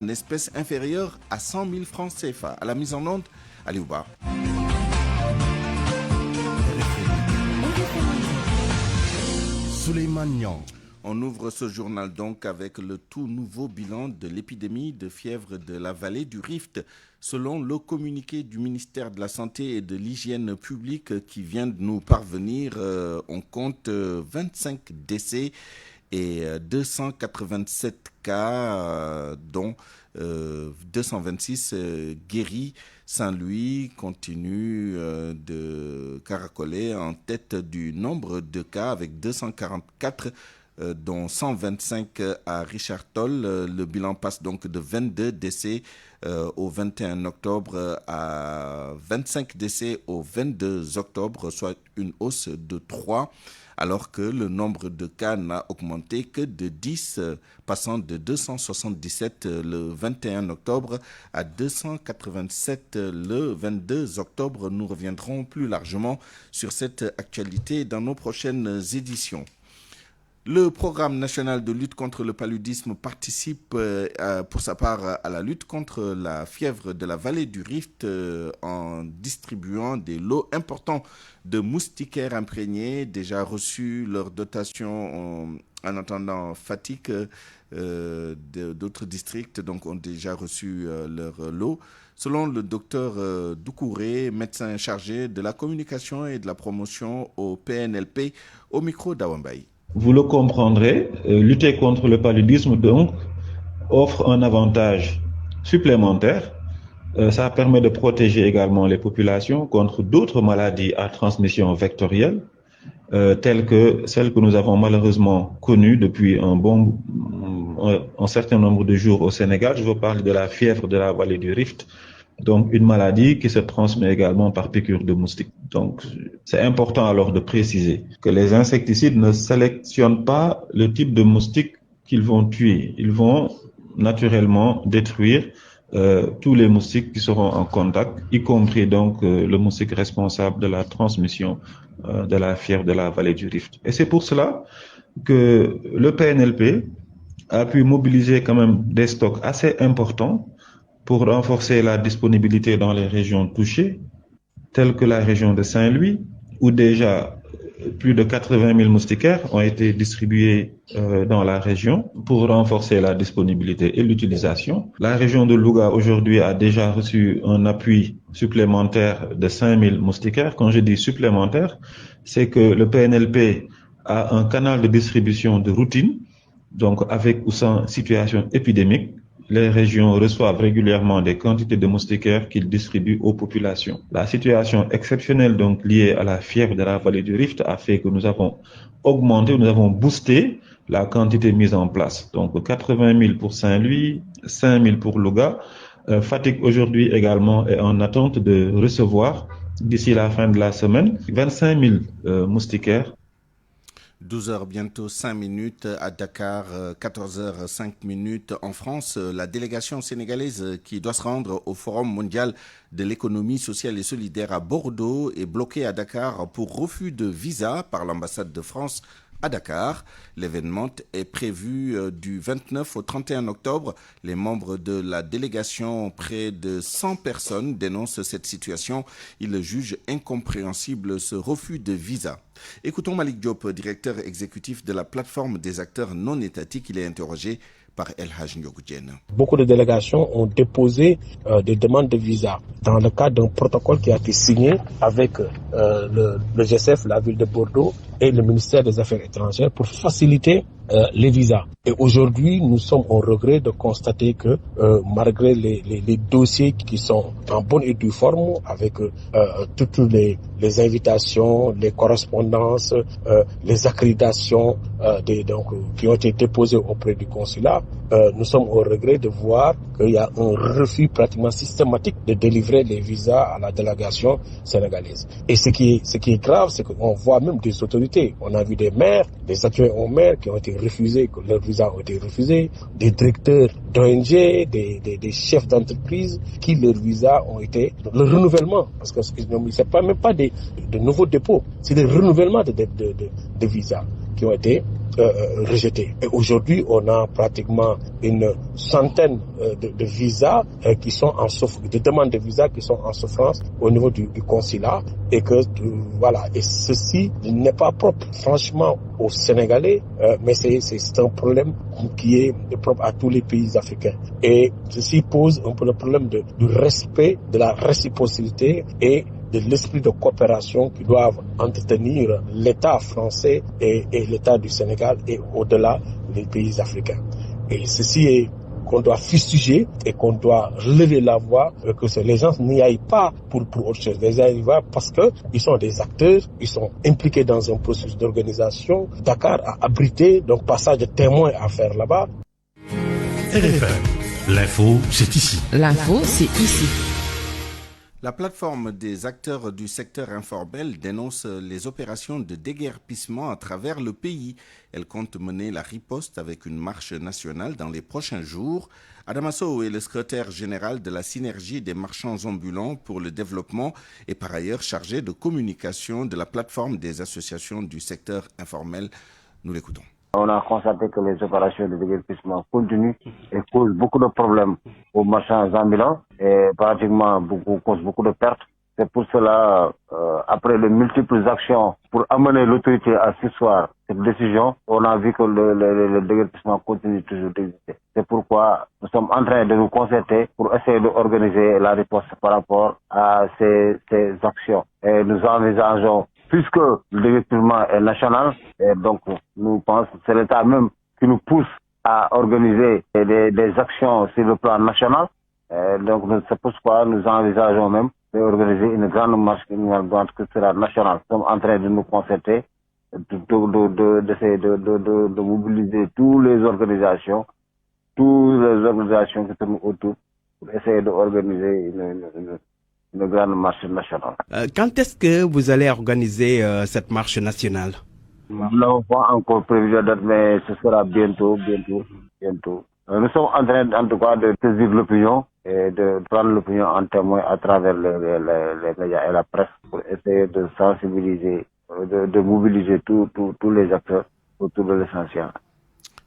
une espèce inférieure à 100 000 francs CFA. À la mise en onde, Aliouba. Souleymane Niang. On ouvre ce journal donc avec le tout nouveau bilan de l'épidémie de fièvre de la vallée du Rift. Selon le communiqué du ministère de la Santé et de l'Hygiène publique qui vient de nous parvenir, on compte 25 décès et 287 cas, dont 226 guéris. Saint-Louis continue de caracoler en tête du nombre de cas avec 244, dont 125 à Richard Toll. Le bilan passe donc de 22 décès au 21 octobre à 25 décès au 22 octobre, soit une hausse de 3. Alors que le nombre de cas n'a augmenté que de 10, passant de 277 le 21 octobre à 287 le 22 octobre. Nous reviendrons plus largement sur cette actualité dans nos prochaines éditions. Le programme national de lutte contre le paludisme participe pour sa part à la lutte contre la fièvre de la vallée du Rift en distribuant des lots importants de moustiquaires imprégnés, déjà reçus leur dotation en attendant Fatick. D'autres districts donc, ont déjà reçu leur lot. Selon le docteur Doucouré, médecin chargé de la communication et de la promotion au PNLP, au micro d'Awambaï. Vous le comprendrez, lutter contre le paludisme donc offre un avantage supplémentaire. Ça permet de protéger également les populations contre d'autres maladies à transmission vectorielle, telles que celles que nous avons malheureusement connues depuis un certain nombre de jours au Sénégal. Je veux parler de la fièvre de la vallée du Rift. Donc, une maladie qui se transmet également par piqûre de moustique. Donc, c'est important alors de préciser que les insecticides ne sélectionnent pas le type de moustique qu'ils vont tuer. Ils vont naturellement détruire tous les moustiques qui seront en contact, y compris donc le moustique responsable de la transmission de la fièvre de la vallée du Rift. Et c'est pour cela que le PNLP a pu mobiliser quand même des stocks assez importants pour renforcer la disponibilité dans les régions touchées, telles que la région de Saint-Louis, où déjà plus de 80 000 moustiquaires ont été distribués dans la région pour renforcer la disponibilité et l'utilisation. La région de Louga aujourd'hui a déjà reçu un appui supplémentaire de 5 000 moustiquaires. Quand je dis supplémentaire, c'est que le PNLP a un canal de distribution de routine, donc avec ou sans situation épidémique. Les régions reçoivent régulièrement des quantités de moustiquaires qu'ils distribuent aux populations. La situation exceptionnelle donc liée à la fièvre de la vallée du Rift a fait que nous avons boosté la quantité mise en place. Donc 80 000 pour Saint-Louis, 5 000 pour Louga. Fatick aujourd'hui également est en attente de recevoir d'ici la fin de la semaine 25 000 moustiquaires. 12h bientôt 5 minutes à Dakar, 14h 5 minutes en France. La délégation sénégalaise qui doit se rendre au Forum mondial de l'économie sociale et solidaire à Bordeaux est bloquée à Dakar pour refus de visa par l'ambassade de France à Dakar. L'événement est prévu du 29 au 31 octobre. Les membres de la délégation, près de 100 personnes, dénoncent cette situation. Ils jugent incompréhensible ce refus de visa. Écoutons Malik Diop, directeur exécutif de la plateforme des acteurs non étatiques. Il est interrogé par El Hadj Ndiogou-Diène. Beaucoup de délégations ont déposé des demandes de visa dans le cadre d'un protocole qui a été signé avec le GSF, la ville de Bordeaux et le ministère des Affaires étrangères pour faciliter les visas. Et aujourd'hui, nous sommes au regret de constater que malgré les dossiers qui sont en bonne et due forme, avec toutes les invitations, les correspondances, les accréditations qui ont été déposées auprès du consulat, nous sommes au regret de voir qu'il y a un refus pratiquement systématique de délivrer les visas à la délégation sénégalaise. Et ce qui est grave, c'est qu'on voit même des autorités. On a vu des maires, des adjoints aux maires qui ont été refusés, que leurs visas ont été refusés, des directeurs d'ONG, des chefs d'entreprise qui leurs visas ont été le renouvellement, parce que c'est pas même pas de nouveaux dépôts, c'est des renouvellements de visas qui ont été rejetés. Et aujourd'hui, on a pratiquement une centaine de visas qui sont en souffrance, de demandes de visas qui sont en souffrance au niveau du consulat, et que voilà. Et ceci n'est pas propre, franchement, aux Sénégalais, mais c'est un problème qui est propre à tous les pays africains. Et ceci pose un peu le problème du respect, de la réciprocité et de l'esprit de coopération qui doivent entretenir l'État français et l'État du Sénégal et au-delà des pays africains. Et ceci est qu'on doit fustiger et qu'on doit relever la voix, que les gens n'y aillent pas pour autre chose. Les gens y vont parce qu'ils sont des acteurs, ils sont impliqués dans un processus d'organisation. Dakar a abrité donc passage de témoins à faire là-bas. RFM, l'info, c'est ici. L'info, c'est ici. La plateforme des acteurs du secteur informel dénonce les opérations de déguerpissement à travers le pays. Elle compte mener la riposte avec une marche nationale dans les prochains jours. Adama Sow est le secrétaire général de la synergie des marchands ambulants pour le développement et par ailleurs chargé de communication de la plateforme des associations du secteur informel. Nous l'écoutons. On a constaté que les opérations de déguerpissement continuent et causent beaucoup de problèmes aux marchands ambulants et pratiquement causent beaucoup de pertes. C'est pour cela, après de multiples actions pour amener l'autorité à s'asseoir cette décision, on a vu que le déguerpissement continue toujours d'exister. C'est pourquoi nous sommes en train de nous concerter pour essayer d'organiser la réponse par rapport à ces actions. Et nous envisageons, puisque le déguerpissement est national, et donc nous pensons que c'est l'État même qui nous pousse à organiser des actions sur le plan national. Et donc c'est pourquoi nous envisageons même d'organiser une grande marche qui sera nationale. Nous sommes en train de nous concerter, d'essayer de mobiliser toutes les organisations qui tournent autour pour essayer d'organiser une grande marche nationale. Quand est-ce que vous allez organiser cette marche nationale? Nous n'avons pas encore prévu la date, mais ce sera bientôt. Nous sommes en train, en tout cas, de saisir l'opinion et de prendre l'opinion en témoin à travers les médias et la presse pour essayer de sensibiliser, de mobiliser tous les acteurs autour de l'essentiel.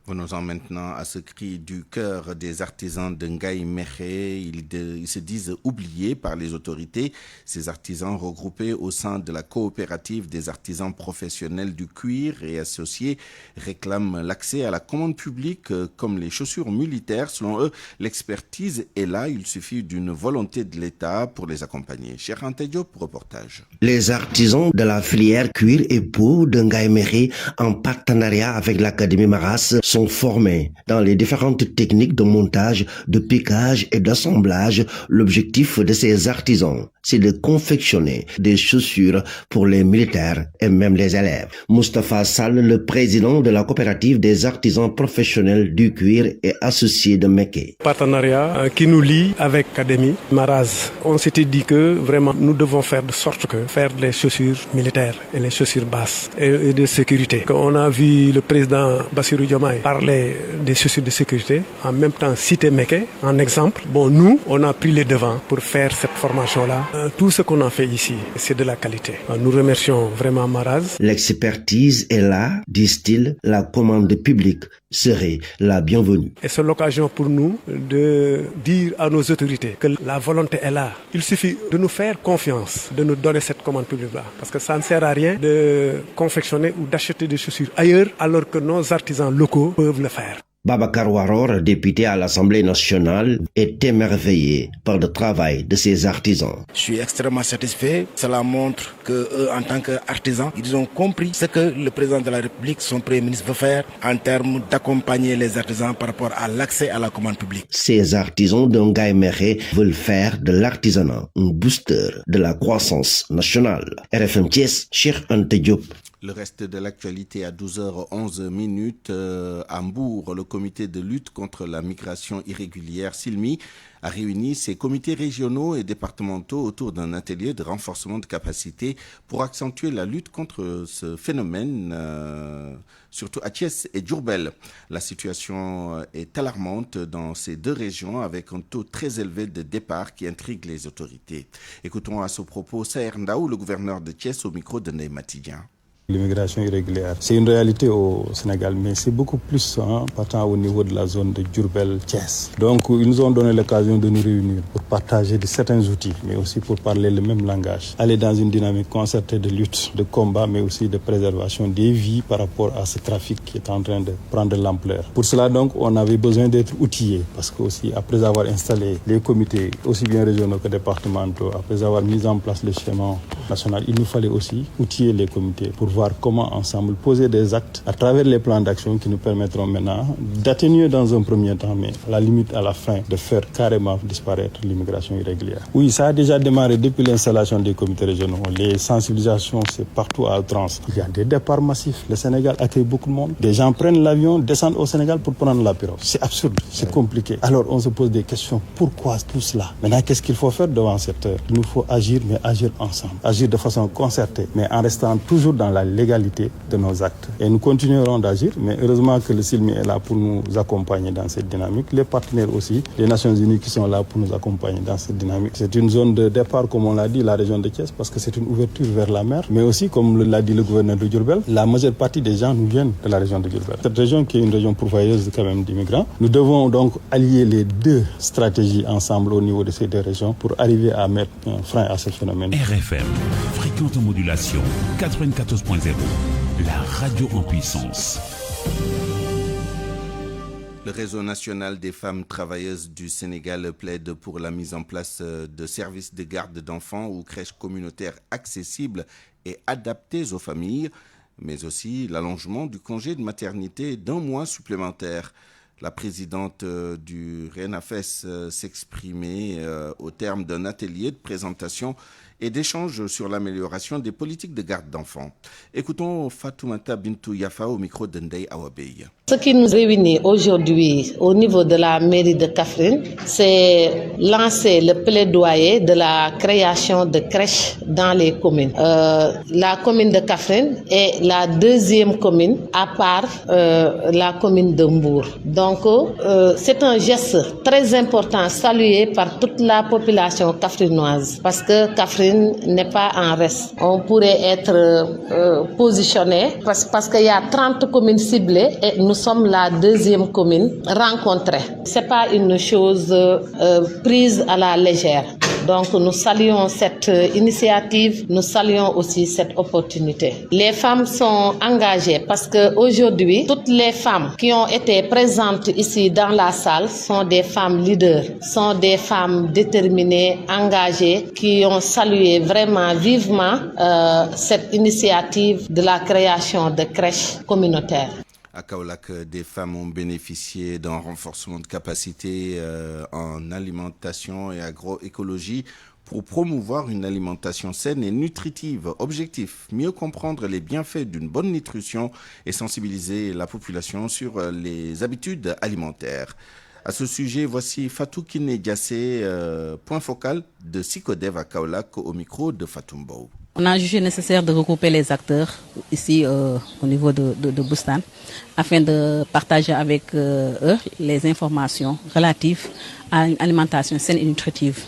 Venons-en maintenant à ce cri du cœur des artisans de Ngaï Mékhé. Ils se disent oubliés par les autorités. Ces artisans regroupés au sein de la coopérative des artisans professionnels du cuir et associés réclament l'accès à la commande publique comme les chaussures militaires. Selon eux, l'expertise est là. Il suffit d'une volonté de l'État pour les accompagner. Cheikh Anta Diop, reportage. Les artisans de la filière cuir et peau de Ngaï Mékhé, en partenariat avec l'Académie Maras, sont formés dans les différentes techniques de montage, de piquage et d'assemblage. L'objectif de ces artisans, c'est de confectionner des chaussures pour les militaires et même les élèves. Moustapha Sall, le président de la coopérative des artisans professionnels du cuir et associé de Mékhé. Partenariat qui nous lie avec l'Académie Maras. On s'était dit que vraiment nous devons faire de sorte que faire les chaussures militaires et les chaussures basses et de sécurité. On a vu le président Bassirou Diomaye parler des chaussures de sécurité, en même temps citer Mékhé en exemple. Bon, nous, on a pris les devants pour faire cette formation-là. Tout ce qu'on a fait ici, c'est de la qualité. Nous remercions vraiment Maras. L'expertise est là, disent-ils, la commande publique serait la bienvenue. Et c'est l'occasion pour nous de dire à nos autorités que la volonté est là. Il suffit de nous faire confiance, de nous donner cette commande publique-là. Parce que ça ne sert à rien de confectionner ou d'acheter des chaussures ailleurs alors que nos artisans locaux peuvent le faire. Babacar Waror, député à l'Assemblée nationale, est émerveillé par le travail de ces artisans. Je suis extrêmement satisfait. Cela montre qu'eux, en tant qu'artisans, ils ont compris ce que le président de la République, son premier ministre, veut faire en termes d'accompagner les artisans par rapport à l'accès à la commande publique. Ces artisans de Ngaï Mékhé veulent faire de l'artisanat un booster de la croissance nationale. RFM Thiès, Cheikh Anta Diop. Le reste de l'actualité à 12h11 à Mbour, le comité de lutte contre la migration irrégulière Silmi a réuni ses comités régionaux et départementaux autour d'un atelier de renforcement de capacité pour accentuer la lutte contre ce phénomène, surtout à Thiès et Diourbel. La situation est alarmante dans ces deux régions avec un taux très élevé de départ qui intrigue les autorités. Écoutons à ce propos Saher Ndaw, le gouverneur de Thiès, au micro de Ndeye Matidien. L'immigration irrégulière, c'est une réalité au Sénégal, mais c'est beaucoup plus partant au niveau de la zone de Diourbel-Thiès. Donc, ils nous ont donné l'occasion de nous réunir pour partager certains outils, mais aussi pour parler le même langage. Aller dans une dynamique concertée de lutte, de combat, mais aussi de préservation des vies par rapport à ce trafic qui est en train de prendre de l'ampleur. Pour cela, donc, on avait besoin d'être outillés, parce que aussi, après avoir installé les comités, aussi bien régionaux que départementaux, après avoir mis en place le schéma national, il nous fallait aussi outiller les comités pour voir comment ensemble poser des actes à travers les plans d'action qui nous permettront maintenant d'atténuer dans un premier temps, mais à la limite à la fin, de faire carrément disparaître l'immigration irrégulière. Oui, ça a déjà démarré depuis l'installation des comités régionaux. Les sensibilisations, c'est partout à outrance. Il y a des départs massifs. Le Sénégal accueille beaucoup de monde. Des gens prennent l'avion, descendent au Sénégal pour prendre la pirogue. C'est absurde, c'est compliqué. Alors on se pose des questions. Pourquoi tout cela? Maintenant, qu'est-ce qu'il faut faire devant cette heure? Il nous faut agir, mais agir ensemble. Agir de façon concertée, mais en restant toujours dans la légalité de nos actes. Et nous continuerons d'agir, mais heureusement que le CILMI est là pour nous accompagner dans cette dynamique. Les partenaires aussi, les Nations Unies qui sont là pour nous accompagner dans cette dynamique. C'est une zone de départ, comme on l'a dit, la région de Thiès, parce que c'est une ouverture vers la mer. Mais aussi, comme l'a dit le gouverneur de Diourbel, la majeure partie des gens nous viennent de la région de Diourbel. Cette région qui est une région pourvoyeuse quand même d'immigrants. Nous devons donc allier les deux stratégies ensemble au niveau de ces deux régions pour arriver à mettre un frein à ce phénomène. RFM, fréquente modulation 94.0, la radio en puissance. Le réseau national des femmes travailleuses du Sénégal plaide pour la mise en place de services de garde d'enfants ou crèches communautaires accessibles et adaptées aux familles, mais aussi l'allongement du congé de maternité d'1 mois supplémentaire. La présidente du RENAFES s'exprimait au terme d'un atelier de présentation et d'échange sur l'amélioration des politiques de garde d'enfants. Écoutons Fatoumata Bintou Yafa au micro d'Ndeye Awabey. Ce qui nous réunit aujourd'hui au niveau de la mairie de Kaffrine, c'est lancer le plaidoyer de la création de crèches dans les communes. La commune de Kaffrine est la deuxième commune à part la commune de Mbour. Donc, c'est un geste très important salué par toute la population kaffrinoise parce que Kaffrine n'est pas en reste. On pourrait être positionné parce qu'il y a 30 communes ciblées et nous sommes la deuxième commune rencontrée. Ce n'est pas une chose prise à la légère. Donc nous saluons cette initiative, nous saluons aussi cette opportunité. Les femmes sont engagées parce qu'aujourd'hui, toutes les femmes qui ont été présentes ici dans la salle sont des femmes leaders, sont des femmes déterminées, engagées, qui ont salué vraiment vivement cette initiative de la création de crèches communautaires. À Kaolack, des femmes ont bénéficié d'un renforcement de capacité en alimentation et agroécologie pour promouvoir une alimentation saine et nutritive. Objectif, mieux comprendre les bienfaits d'une bonne nutrition et sensibiliser la population sur les habitudes alimentaires. À ce sujet, voici Fatou Kiné Diassé, point focal de Sikodev à Kaolack au micro de Fatou Mbou. On a jugé nécessaire de regrouper les acteurs ici au niveau de Boustan afin de partager avec eux les informations relatives à une alimentation saine et nutritive.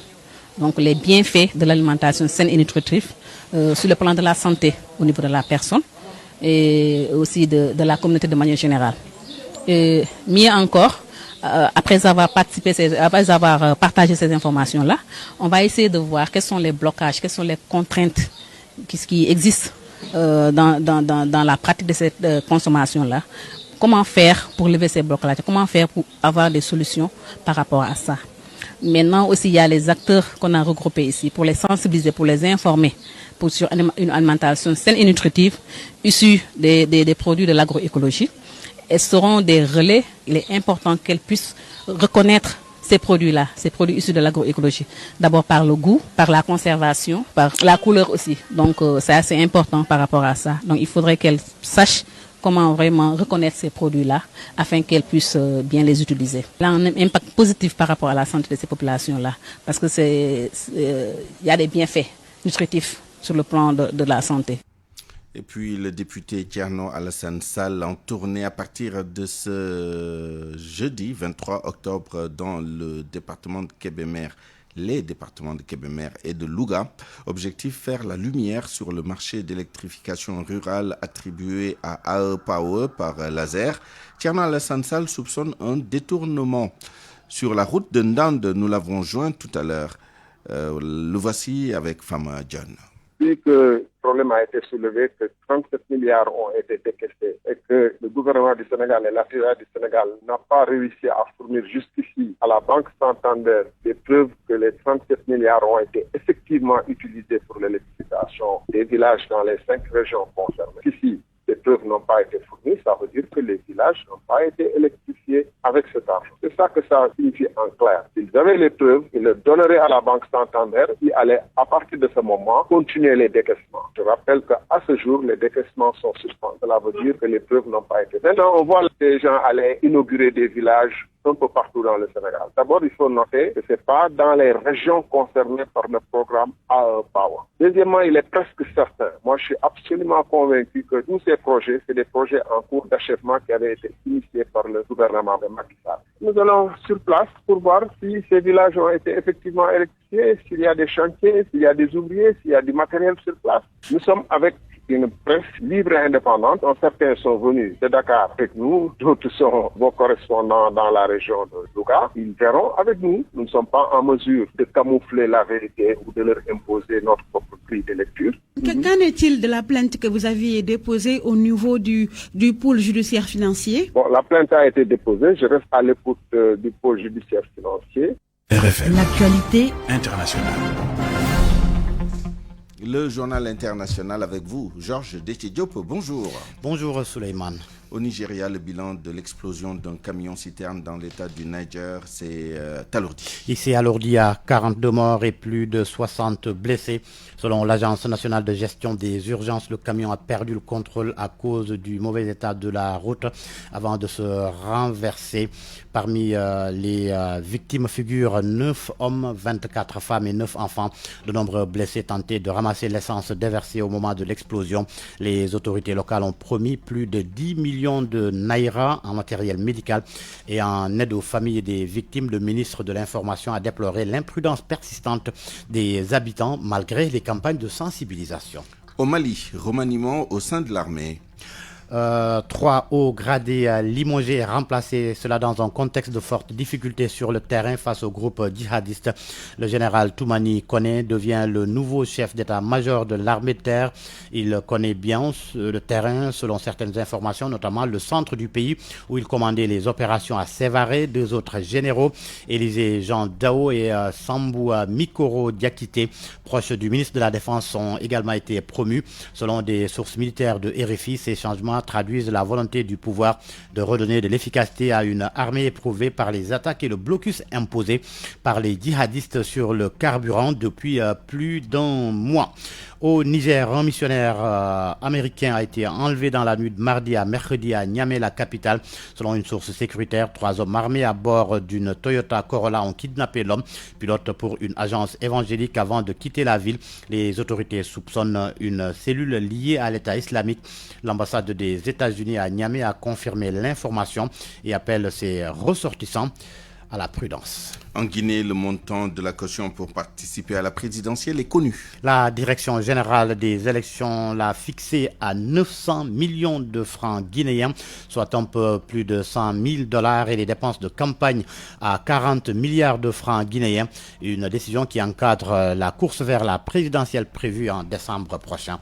Donc les bienfaits de l'alimentation saine et nutritive sur le plan de la santé au niveau de la personne et aussi de la communauté de manière générale. Et mieux encore, après avoir partagé ces informations-là, on va essayer de voir quels sont les blocages, quelles sont les contraintes qui existent dans la pratique de cette consommation-là. Comment faire pour lever ces blocages? Comment faire pour avoir des solutions par rapport à ça? Maintenant aussi, il y a les acteurs qu'on a regroupés ici pour les sensibiliser, pour les informer sur une alimentation saine et nutritive issue des produits de l'agroécologie. Elles seront des relais. Il est important qu'elles puissent reconnaître ces produits-là, ces produits issus de l'agroécologie. D'abord par le goût, par la conservation, par la couleur aussi. Donc c'est assez important par rapport à ça. Donc il faudrait qu'elles sachent comment vraiment reconnaître ces produits-là afin qu'elles puissent bien les utiliser. Là, on a un impact positif par rapport à la santé de ces populations-là parce que il y a des bienfaits nutritifs sur le plan de la santé. Et puis le député Thierno Alassane Sall en tournée à partir de ce jeudi 23 octobre dans le département de Kébémer. les départements de Kébémer et de Louga. Objectif, faire la lumière sur le marché d'électrification rurale attribué à AEPAOE par Laser. Thierno Alassane Sall soupçonne un détournement. Sur la route de Ndande, nous l'avons joint tout à l'heure. Le voici avec Fama John. Depuis que le problème a été soulevé, que 37 milliards ont été décaissés et que le gouvernement du Sénégal et la FIRA du Sénégal n'ont pas réussi à fournir jusqu'ici à la Banque Santander des preuves que les 37 milliards ont été effectivement utilisés pour l'électrification des villages dans les 5 régions concernées. Ici, les preuves n'ont pas été fournies, ça veut dire que les villages n'ont pas été électrifiés avec cet argent. C'est ça que ça signifie en clair. S'ils avaient les preuves, ils les donneraient à la Banque Santander qui allait, à partir de ce moment, continuer les décaissements. Je rappelle qu'à ce jour, les décaissements sont suspendus. Cela veut dire que les preuves n'ont pas été. Maintenant, on voit les gens aller inaugurer des villages un peu partout dans le Sénégal. D'abord, il faut noter que ce n'est pas dans les régions concernées par le programme AEPAOE. Deuxièmement, il est presque certain, moi je suis absolument convaincu que tous ces projets, c'est des projets en cours d'achèvement qui avaient été initiés par le gouvernement de Macky Sall. Nous allons sur place pour voir si ces villages ont été effectivement électrifiés, s'il y a des chantiers, s'il y a des ouvriers, s'il y a du matériel sur place. Nous sommes avec une presse libre et indépendante. Certains sont venus de Dakar avec nous, d'autres sont vos correspondants dans la région de Louga. Ils verront avec nous. Nous ne sommes pas en mesure de camoufler la vérité ou de leur imposer notre propre grille de lecture. Qu'en est-il de la plainte que vous aviez déposée au niveau du pôle judiciaire financier? Bon, la plainte a été déposée. Je reste à l'écoute du pôle judiciaire financier. RFM. L'actualité internationale. Le journal international avec vous, Georges Déthié-Diop, bonjour. Bonjour Souleymane. Au Nigeria, le bilan de l'explosion d'un camion-citerne dans l'état du Niger s'est alourdi. Il s'est alourdi à 42 morts et plus de 60 blessés. Selon l'Agence nationale de gestion des urgences, le camion a perdu le contrôle à cause du mauvais état de la route avant de se renverser. Parmi les victimes figurent 9 hommes, 24 femmes et 9 enfants. De nombreux blessés tentaient de ramasser l'essence déversée au moment de l'explosion. Les autorités locales ont promis plus de 10 millions de naira en matériel médical et en aide aux familles des victimes. Le ministre de l'Information a déploré l'imprudence persistante des habitants malgré les campagnes de sensibilisation. Au Mali, remaniement au sein de l'armée. 3 hauts gradés limogés et remplacés, cela dans un contexte de fortes difficultés sur le terrain face au groupe djihadiste. Le général Toumani Koné devient le nouveau chef d'état-major de l'armée de terre. Il connaît bien le terrain selon certaines informations, notamment le centre du pays où il commandait les opérations à Sévaré. 2 autres généraux, Élisée Jean Dao et Sambou Mikoro Diakité, proches du ministre de la Défense, ont également été promus. Selon des sources militaires de RFI, ces changements traduisent la volonté du pouvoir de redonner de l'efficacité à une armée éprouvée par les attaques et le blocus imposé par les djihadistes sur le carburant depuis plus d'un mois. Au Niger, un missionnaire américain a été enlevé dans la nuit de mardi à mercredi à Niamey, la capitale. Selon une source sécuritaire, 3 hommes armés à bord d'une Toyota Corolla ont kidnappé l'homme, pilote pour une agence évangélique, avant de quitter la ville. Les autorités soupçonnent une cellule liée à l'État islamique. L'ambassade des États-Unis à Niamey a confirmé l'information et appelle ses ressortissants à la prudence. En Guinée, le montant de la caution pour participer à la présidentielle est connu. La direction générale des élections l'a fixé à 900 millions de francs guinéens, soit un peu plus de 100 000 $, et les dépenses de campagne à 40 milliards de francs guinéens. Une décision qui encadre la course vers la présidentielle prévue en décembre prochain.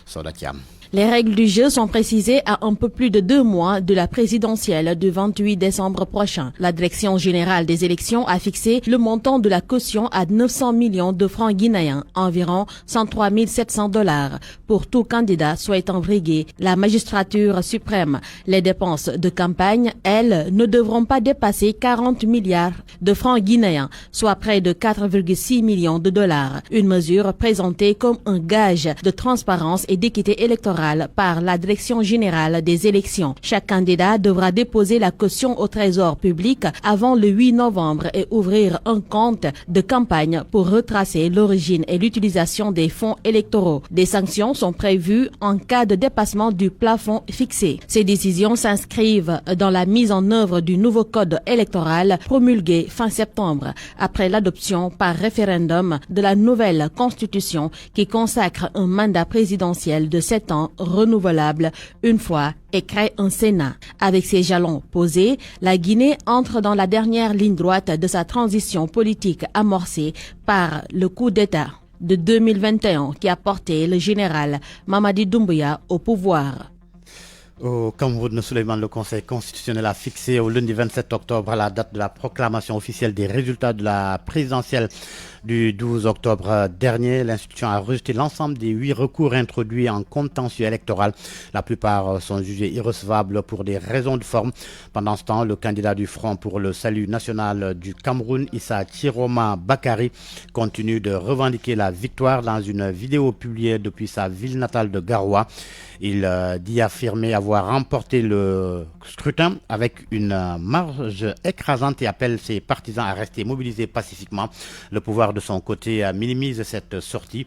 Sodatiam. Les règles du jeu sont précisées à un peu plus de 2 mois de la présidentielle du 28 décembre prochain. La direction générale des élections a fixé le montant de la caution à 900 millions de francs guinéens, environ 103 700 $, pour tout candidat souhaitant briguer la magistrature suprême. Les dépenses de campagne, elles, ne devront pas dépasser 40 milliards de francs guinéens, soit près de 4,6 millions de $. Une mesure présentée comme un gage de transparence et d'équité électorale électorale par la Direction générale des élections. Chaque candidat devra déposer la caution au Trésor public avant le 8 novembre et ouvrir un compte de campagne pour retracer l'origine et l'utilisation des fonds électoraux. Des sanctions sont prévues en cas de dépassement du plafond fixé. Ces décisions s'inscrivent dans la mise en œuvre du nouveau code électoral promulgué fin septembre, après l'adoption par référendum de la nouvelle constitution qui consacre un mandat présidentiel de 7 ans renouvelable une fois et crée un Sénat. Avec ces jalons posés, la Guinée entre dans la dernière ligne droite de sa transition politique amorcée par le coup d'État de 2021 qui a porté le général Mamadi Doumbouya au pouvoir. Au Cameroun, Souleymane, le Conseil constitutionnel a fixé au lundi 27 octobre la date de la proclamation officielle des résultats de la présidentielle du 12 octobre dernier. L'institution a rejeté l'ensemble des 8 recours introduits en contentieux électoral. La plupart sont jugés irrecevables pour des raisons de forme. Pendant ce temps, le candidat du Front pour le salut national du Cameroun, Issa Chiroma Bakari, continue de revendiquer la victoire dans une vidéo publiée depuis sa ville natale de Garoua. Il dit affirmer avoir remporté le scrutin avec une marge écrasante et appelle ses partisans à rester mobilisés pacifiquement. Le pouvoir de son côté minimise cette sortie,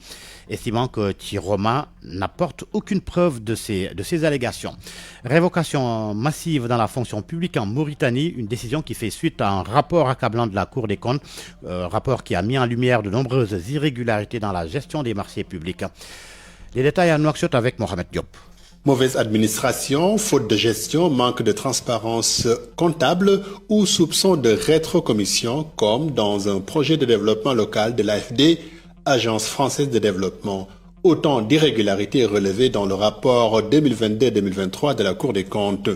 estimant que Chiroma n'apporte aucune preuve de ces allégations. Révocation massive dans la fonction publique en Mauritanie, une décision qui fait suite à un rapport accablant de la Cour des comptes, rapport qui a mis en lumière de nombreuses irrégularités dans la gestion des marchés publics. Les détails à Nouakchott avec Mohamed Diop. Mauvaise administration, faute de gestion, manque de transparence comptable ou soupçon de rétrocommission, comme dans un projet de développement local de l'AFD, Agence française de développement. Autant d'irrégularités relevées dans le rapport 2022-2023 de la Cour des comptes.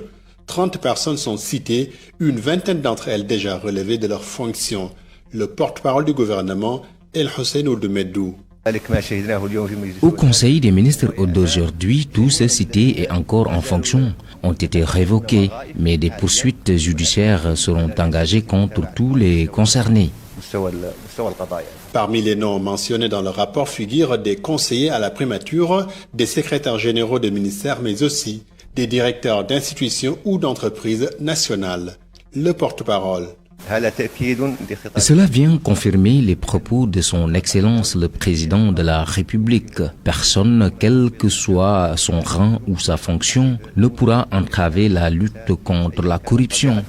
30 personnes sont citées, une vingtaine d'entre elles déjà relevées de leurs fonctions. Le porte-parole du gouvernement, El Hussein Oudou. Au Conseil des ministres d'aujourd'hui, tous ces cités et encore en fonction ont été révoqués, mais des poursuites judiciaires seront engagées contre tous les concernés. Parmi les noms mentionnés dans le rapport figurent des conseillers à la primature, des secrétaires généraux de ministères, mais aussi des directeurs d'institutions ou d'entreprises nationales. Le porte-parole. Cela vient confirmer les propos de son Excellence le Président de la République. Personne, quel que soit son rang ou sa fonction, ne pourra entraver la lutte contre la corruption.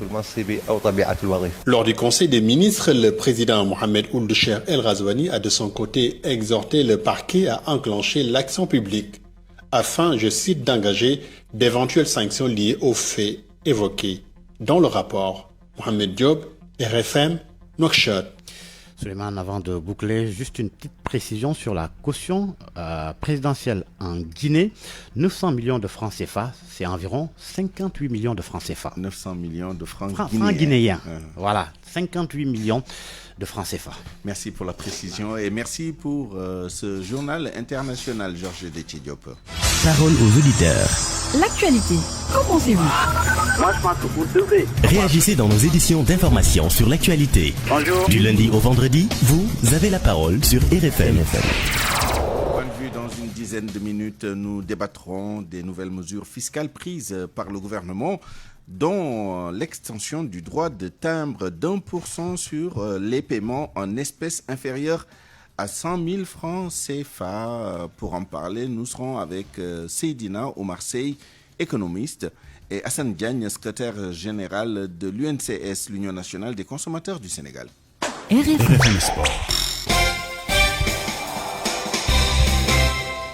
Lors du Conseil des ministres, le président Mohamed Ould Cheikh El Ghazouani a de son côté exhorté le parquet à enclencher l'action publique afin, je cite, d'engager d'éventuelles sanctions liées aux faits évoqués dans le rapport. Mohamed Diop, RFM, Nouakchott. Souleymane, avant de boucler, juste une petite précision sur la caution présidentielle en Guinée. 900 millions de francs CFA, c'est environ 58 millions de francs CFA. 900 millions de francs guinéens. Voilà, 58 millions de francs CFA. Merci pour la précision et merci pour ce journal international, Georges Détidiop. Parole aux auditeurs. L'actualité, qu'en pensez-vous? Moi, je pense que vous devez. Réagissez dans nos éditions d'information sur l'actualité. Bonjour. Du lundi au vendredi, vous avez la parole sur RFM. Point de vue, dans une dizaine de minutes, nous débattrons des nouvelles mesures fiscales prises par le gouvernement, dont l'extension du droit de timbre d'1% sur les paiements en espèces inférieures à 100 000 francs CFA. Pour en parler, nous serons avec Seydina Omarseille, économiste, et Hassan Diagne, secrétaire général de l'UNCS, l'Union nationale des consommateurs du Sénégal. RFM Sport.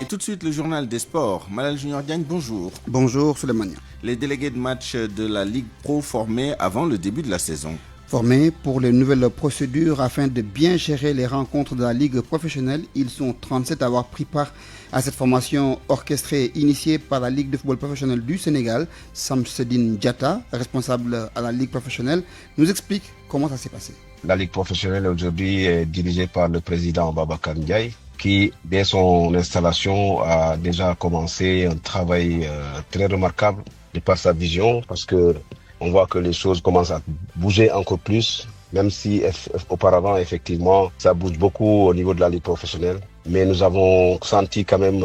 Et tout de suite, le journal des sports. Malal Junior Diagne, bonjour. Bonjour, Souleymane. Les délégués de match de la Ligue Pro formés avant le début de la saison. Formés pour les nouvelles procédures afin de bien gérer les rencontres de la Ligue professionnelle, ils sont 37 à avoir pris part à cette formation orchestrée et initiée par la Ligue de football professionnel du Sénégal. Samsedine Diatta, responsable à la Ligue professionnelle, nous explique comment ça s'est passé. La Ligue professionnelle aujourd'hui est dirigée par le président Babacar Ndiaye, qui, dès son installation, a déjà commencé un travail très remarquable de par sa vision, parce que on voit que les choses commencent à bouger encore plus, même si auparavant, effectivement, ça bouge beaucoup au niveau de la Ligue professionnelle. mais nous avons senti quand même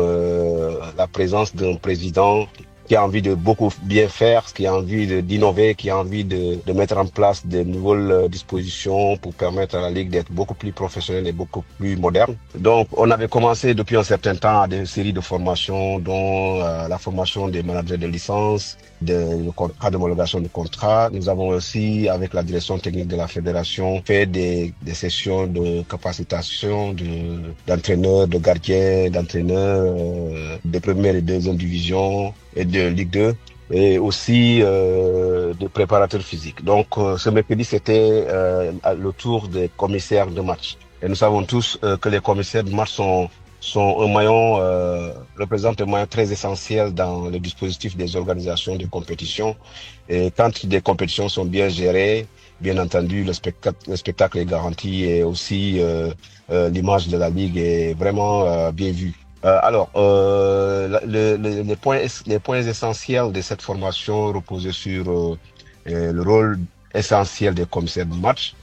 la présence d'un président qui a envie de beaucoup bien faire, qui a envie d'innover, qui a envie de mettre en place de nouvelles dispositions pour permettre à la Ligue d'être beaucoup plus professionnelle et beaucoup plus moderne. Donc, on avait commencé depuis un certain temps des séries de formations, dont la formation des managers de licence, de contrat d'homologation de contrat. Nous avons aussi, avec la direction technique de la fédération, fait des sessions de capacitation d'entraîneurs, de gardiens, d'entraîneurs de première et deuxième division et de Ligue 2 et aussi de préparateurs physiques. Donc ce mercredi, c'était le tour des commissaires de match. Et nous savons tous que les commissaires de match représentent un maillon très essentiel dans le dispositif des organisations de compétition. Et quand des compétitions sont bien gérées, bien entendu, le spectacle est garanti et aussi l'image de la Ligue est vraiment bien vue. Les points essentiels de cette formation reposaient sur le rôle essentiel des commissaires de match.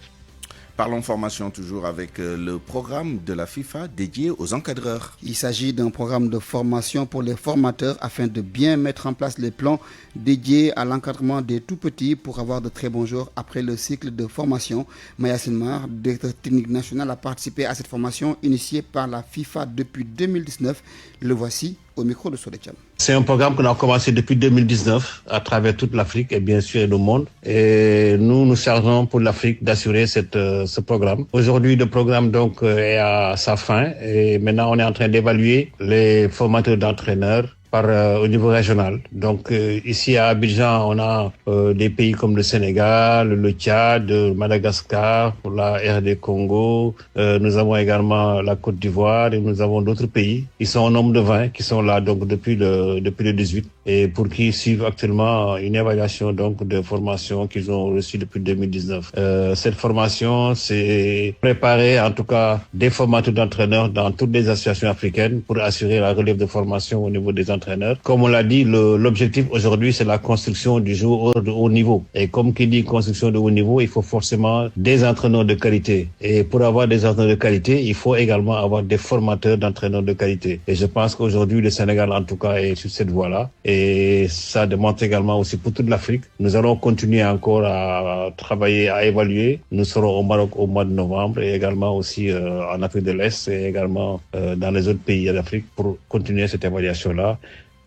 Parlons formation toujours avec le programme de la FIFA dédié aux encadreurs. Il s'agit d'un programme de formation pour les formateurs afin de bien mettre en place les plans dédiés à l'encadrement des tout-petits pour avoir de très bons joueurs après le cycle de formation. Maya Senmar, directeur technique national, a participé à cette formation initiée par la FIFA depuis 2019. Le voici au micro de Sodetian. C'est un programme qu'on a commencé depuis 2019 à travers toute l'Afrique et bien sûr le monde. Et nous nous chargeons pour l'Afrique d'assurer ce programme. Aujourd'hui, le programme donc est à sa fin et maintenant on est en train d'évaluer les formateurs d'entraîneurs au niveau régional. Donc ici à Abidjan, on a des pays comme le Sénégal, le Tchad, Madagascar, la RD Congo. Nous avons également la Côte d'Ivoire et nous avons d'autres pays. Ils sont au nombre de 20 qui sont là donc depuis le 18 et pour qui suivent actuellement une évaluation donc de formation qu'ils ont reçue depuis 2019. Cette formation, c'est préparer en tout cas des formateurs d'entraîneurs dans toutes les associations africaines pour assurer la relève de formation au niveau des entraîneurs. Comme on l'a dit, l'objectif aujourd'hui, c'est la construction du joueur de haut niveau. Et comme qui dit construction de haut niveau, il faut forcément des entraîneurs de qualité. Et pour avoir des entraîneurs de qualité, il faut également avoir des formateurs d'entraîneurs de qualité. Et je pense qu'aujourd'hui, le Sénégal, en tout cas, est sur cette voie-là. Et ça démontre également aussi pour toute l'Afrique. Nous allons continuer encore à travailler, à évaluer. Nous serons au Maroc au mois de novembre et également aussi en Afrique de l'Est et également dans les autres pays d'Afrique pour continuer cette évaluation-là,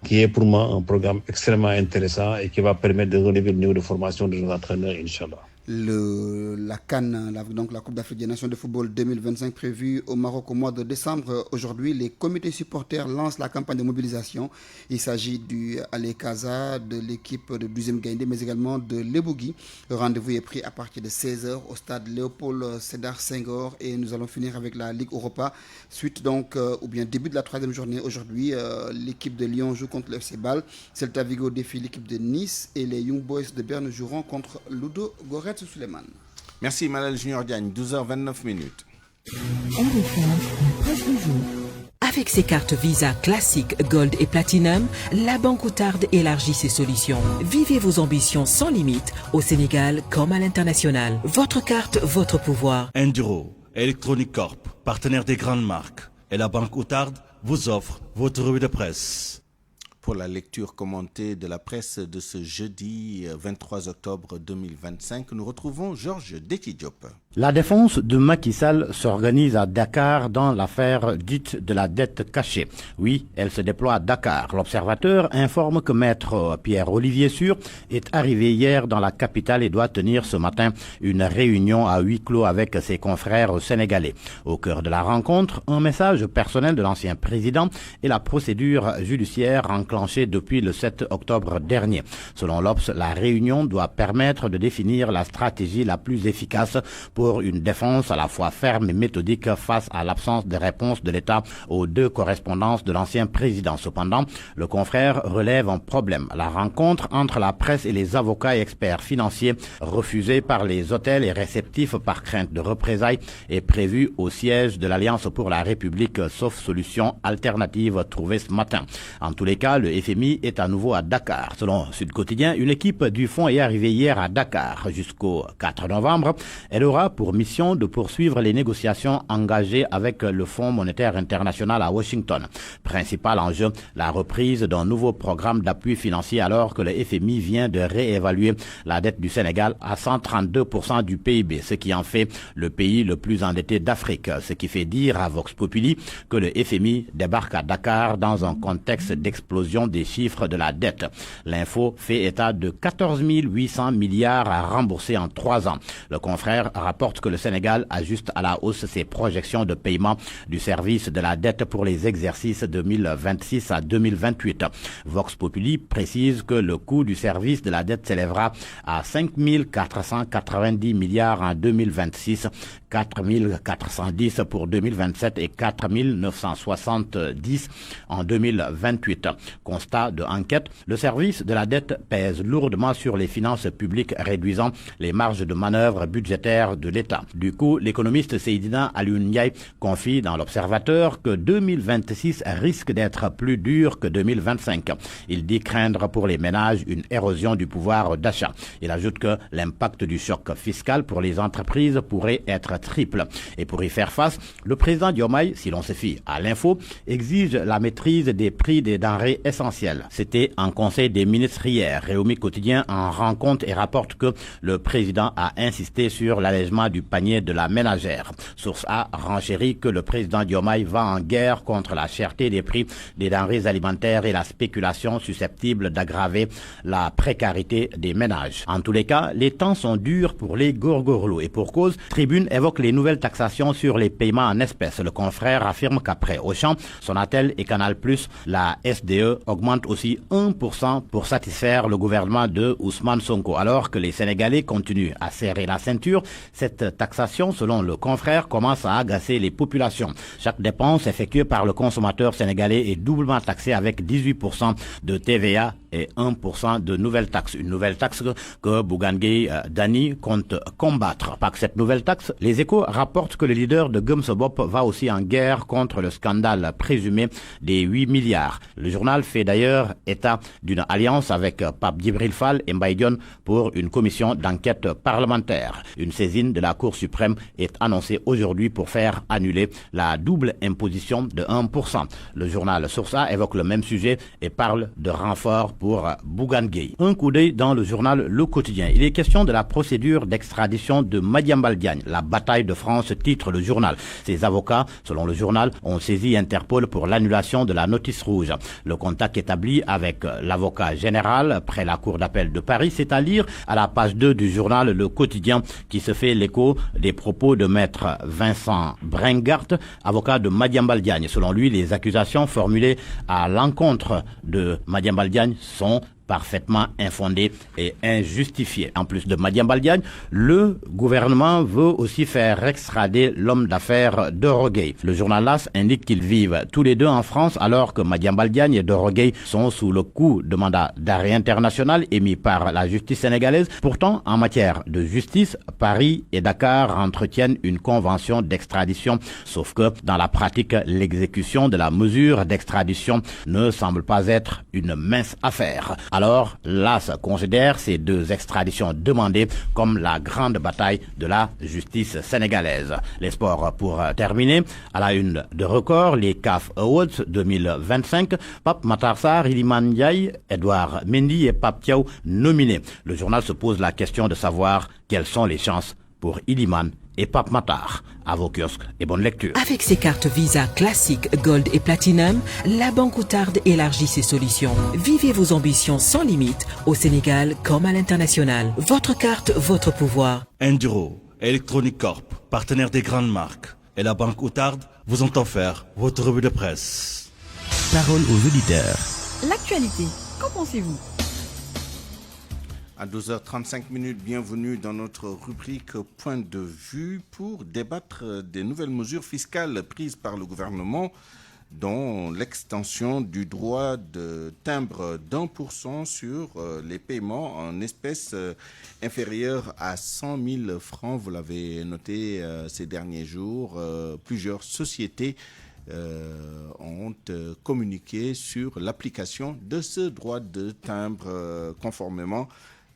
qui est pour moi un programme extrêmement intéressant et qui va permettre de relever le niveau de formation de nos entraîneurs, Inch'Allah. La CAN, donc la Coupe d'Afrique des Nations de football 2025 prévue au Maroc au mois de décembre. Aujourd'hui, les comités supporters lancent la campagne de mobilisation. Il s'agit du Ale Kaza, de l'équipe de 12e Gaïndé, mais également de l'Ebougui. Le rendez-vous est pris à partir de 16h au stade Léopold Sédar Senghor et nous allons finir avec la Ligue Europa. Suite donc, ou bien début de la troisième journée aujourd'hui, l'équipe de Lyon joue contre le FC Bâle. Celta Vigo défie l'équipe de Nice et les Young Boys de Berne joueront contre Ludo Goretz Suleiman. Merci Malal Junior Diagne, 12h29. Avec ses cartes Visa classique, Gold et Platinum, la Banque Outarde élargit ses solutions. Vivez vos ambitions sans limite au Sénégal comme à l'international. Votre carte, votre pouvoir. Enduro, Electronic Corp, partenaire des grandes marques. Et la Banque Outarde vous offre votre revue de presse. Pour la lecture commentée de la presse de ce jeudi 23 octobre 2025, nous retrouvons Georges Déti-Diop. La défense de Macky Sall s'organise à Dakar dans l'affaire dite de la dette cachée. Oui, elle se déploie à Dakar. L'Observateur informe que maître Pierre-Olivier Sûr est arrivé hier dans la capitale et doit tenir ce matin une réunion à huis clos avec ses confrères sénégalais. Au cœur de la rencontre, un message personnel de l'ancien président et la procédure judiciaire enclenchée depuis le 7 octobre dernier. Selon l'Obs, la réunion doit permettre de définir la stratégie la plus efficace pour une défense à la fois ferme et méthodique face à l'absence de réponse de l'État aux deux correspondances de l'ancien président. Cependant, le confrère relève un problème. La rencontre entre la presse et les avocats et experts financiers refusée par les hôtels et réceptifs par crainte de représailles est prévue au siège de l'Alliance pour la République, sauf solution alternative trouvée ce matin. En tous les cas, le FMI est à nouveau à Dakar. Selon Sud Quotidien, une équipe du fonds est arrivée hier à Dakar. Jusqu'au 4 novembre, elle aura pour mission de poursuivre les négociations engagées avec le Fonds monétaire international à Washington. Principal enjeu, la reprise d'un nouveau programme d'appui financier alors que le FMI vient de réévaluer la dette du Sénégal à 132% du PIB, ce qui en fait le pays le plus endetté d'Afrique. Ce qui fait dire à Vox Populi que le FMI débarque à Dakar dans un contexte d'explosion des chiffres de la dette. L'info fait état de 14 800 milliards à rembourser en 3 ans. Le confrère rapporte que le Sénégal ajuste à la hausse ses projections de paiement du service de la dette pour les exercices 2026 à 2028. Vox Populi précise que le coût du service de la dette s'élèvera à 5 490 milliards en 2026, 4 410 pour 2027 et 4 970 en 2028. Constat de enquête, le service de la dette pèse lourdement sur les finances publiques, réduisant les marges de manœuvre budgétaires de l'État. Du coup, l'économiste Seydina Alioune Ndiaye confie dans l'Observateur que 2026 risque d'être plus dur que 2025. Il dit craindre pour les ménages une érosion du pouvoir d'achat. Il ajoute que l'impact du choc fiscal pour les entreprises pourrait être triple. Et pour y faire face, le président Diomaye, si l'on se fie à l'info, exige la maîtrise des prix des denrées essentielles. C'était en Conseil des ministres hier. Réumi Quotidien en rend compte et rapporte que le président a insisté sur l'allègement du panier de la ménagère. Source A renchérit que le président Diomaye va en guerre contre la cherté des prix des denrées alimentaires et la spéculation susceptible d'aggraver la précarité des ménages. En tous les cas, les temps sont durs pour les gorgorlos et pour cause, Tribune évoque les nouvelles taxations sur les paiements en espèces. Le confrère affirme qu'après Auchan, Sonatel et Canal+, la SDE augmente aussi 1% pour satisfaire le gouvernement de Ousmane Sonko. Alors que les Sénégalais continuent à serrer la ceinture, cette taxation, selon le confrère, commence à agacer les populations. Chaque dépense effectuée par le consommateur sénégalais est doublement taxée avec 18% de TVA et 1% de nouvelle taxe. Une nouvelle taxe que Bougane Gueye Dany compte combattre. Pas que cette nouvelle taxe, les Échos rapportent que le leader de Gumsobop va aussi en guerre contre le scandale présumé des 8 milliards. Le journal fait d'ailleurs état d'une alliance avec Pape Djibril Fall et Mbaye Dione pour une commission d'enquête parlementaire. Une saisine de la Cour suprême est annoncée aujourd'hui pour faire annuler la double imposition de 1%. Le journal Source A évoque le même sujet et parle de renfort pour Bougane Gueye. Un coup d'œil dans le journal Le Quotidien. Il est question de la procédure d'extradition de Madiambal Diagne. La bataille de France, titre le journal. Ses avocats, selon le journal, ont saisi Interpol pour l'annulation de la notice rouge. Le contact établi avec l'avocat général près la cour d'appel de Paris, c'est à lire à la page 2 du journal Le Quotidien qui se fait l'écho des propos de maître Vincent Brengart, avocat de Madiambal Diagne. Selon lui, les accusations formulées à l'encontre de Madiambal Diagne sont parfaitement infondé et injustifié. En plus de Madiambal Diagne, le gouvernement veut aussi faire extrader l'homme d'affaires Doro Gueye. Le journal LAS indique qu'ils vivent tous les deux en France alors que Madiambal Diagne et Doro Gueye sont sous le coup de mandat d'arrêt international émis par la justice sénégalaise. Pourtant, en matière de justice, Paris et Dakar entretiennent une convention d'extradition, sauf que dans la pratique, l'exécution de la mesure d'extradition ne semble pas être une mince affaire. Alors, l'AS considère ces deux extraditions demandées comme la grande bataille de la justice sénégalaise. Les sports pour terminer. À la une de Record, les CAF Awards 2025, Pape Matar Sarr, Iliman Ndiaye, Edouard Mendy et Pape Thiaw nominés. Le journal se pose la question de savoir quelles sont les chances pour Iliman et Pape Matar. À vos kiosques et bonne lecture. Avec ses cartes Visa classiques, Gold et Platinum, la Banque Outarde élargit ses solutions. Vivez vos ambitions sans limite au Sénégal comme à l'international. Votre carte, votre pouvoir. Enduro, Electronic Corp, partenaire des grandes marques, et la Banque Outarde vous ont offert votre revue de presse. Parole aux auditeurs. L'actualité, qu'en pensez-vous ? À 12h35, bienvenue dans notre rubrique Point de vue pour débattre des nouvelles mesures fiscales prises par le gouvernement, dont l'extension du droit de timbre d'1% sur les paiements en espèces inférieures à 100 000 francs. Vous l'avez noté ces derniers jours, plusieurs sociétés ont communiqué sur l'application de ce droit de timbre conformément